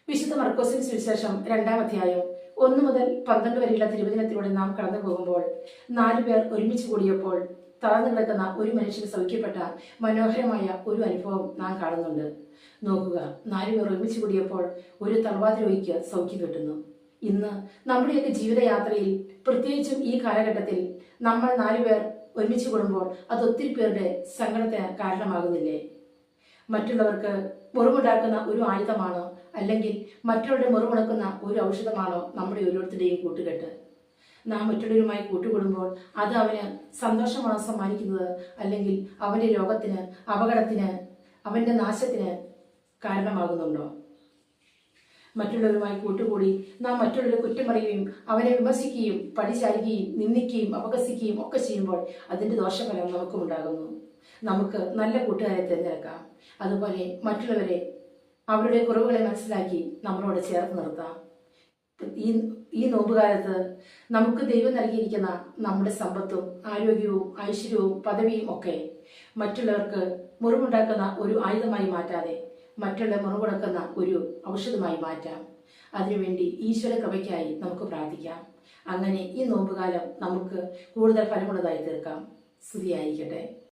വിശുദ്ധ മർക്കോസിന് സുവിശേഷം 2-ാം അധ്യായം 1 മുതൽ 12 വരെയുള്ള തിരുവചനത്തിലൂടെ നാം കടന്നു പോകുമ്പോൾ 4 പേർ ഒരുമിച്ച് കൂടിയപ്പോൾ തളർന്നു കിടക്കുന്ന ഒരു മനുഷ്യന് സൗഖ്യപ്പെട്ട മനോഹരമായ ഒരു അനുഭവം നാം കാണുന്നുണ്ട്. നോക്കുക, 4 പേർ ഒരുമിച്ച് കൂടിയപ്പോൾ ഒരു തളർവാദ രോഗിക്ക് സൗഖ്യം കിട്ടുന്നു. ഇന്ന് നമ്മുടെയൊക്കെ ജീവിതയാത്രയിൽ, പ്രത്യേകിച്ചും ഈ കാലഘട്ടത്തിൽ, നമ്മൾ 4 പേർ ഒരുമിച്ച് കൂടുമ്പോൾ അത് ഒത്തിരി പേരുടെ സങ്കടത്തിന് കാരണമാകുന്നില്ലേ? മറ്റുള്ളവർക്ക് മുറിവുണ്ടാക്കുന്ന ഒരു ആയുധമാണോ, അല്ലെങ്കിൽ മറ്റുള്ളവരുടെ മുറിവുണക്കുന്ന ഒരു ഔഷധമാണോ നമ്മുടെ ഓരോരുത്തരുടെയും കൂട്ടുകെട്ട്? നാം മറ്റുള്ളവരുമായി കൂട്ടുകൂടുമ്പോൾ അത് അവന് സന്തോഷമാണോ സമ്മാനിക്കുന്നത്, അല്ലെങ്കിൽ അവന്റെ രോഗത്തിന്, അപകടത്തിന്, അവന്റെ നാശത്തിന് കാരണമാകുന്നുണ്ടോ? മറ്റുള്ളവരുമായി കൂട്ടുകൂടി നാം മറ്റുള്ളവരെ കുറ്റം പറയുകയും അവനെ വിമർശിക്കുകയും പഴിചാരുകയും നിന്ദിക്കുകയും അപഹസിക്കുകയും ഒക്കെ ചെയ്യുമ്പോൾ അതിന്റെ ദോഷഫലം നമുക്കും ഉണ്ടാകുന്നു. നമുക്ക് നല്ല കൂട്ടുകാരെ തിരഞ്ഞെടുക്കാം. അതുപോലെ മറ്റുള്ളവരെ, അവരുടെ കുറവുകളെ മനസ്സിലാക്കി നമ്മളോട് ചേർത്ത് നിർത്താം. ഈ നോമ്പുകാലത്ത് നമുക്ക് ദൈവം നൽകിയിരിക്കുന്ന നമ്മുടെ സമ്പത്തും ആരോഗ്യവും ഐശ്വര്യവും പദവിയും ഒക്കെ മറ്റുള്ളവർക്ക് മുറിവുണ്ടാക്കുന്ന ഒരു ആയുധമായി മാറ്റാതെ മറ്റുള്ള മുറിവുണക്കുന്ന ഒരു ഔഷധമായി മാറ്റാം. അതിനുവേണ്ടി ഈശ്വര കൃപയ്ക്കായി നമുക്ക് പ്രാർത്ഥിക്കാം. അങ്ങനെ ഈ നോമ്പുകാലം നമുക്ക് കൂടുതൽ ഫലമുള്ളതായി തീർക്കാം. സ്തുതിയായിരിക്കട്ടെ.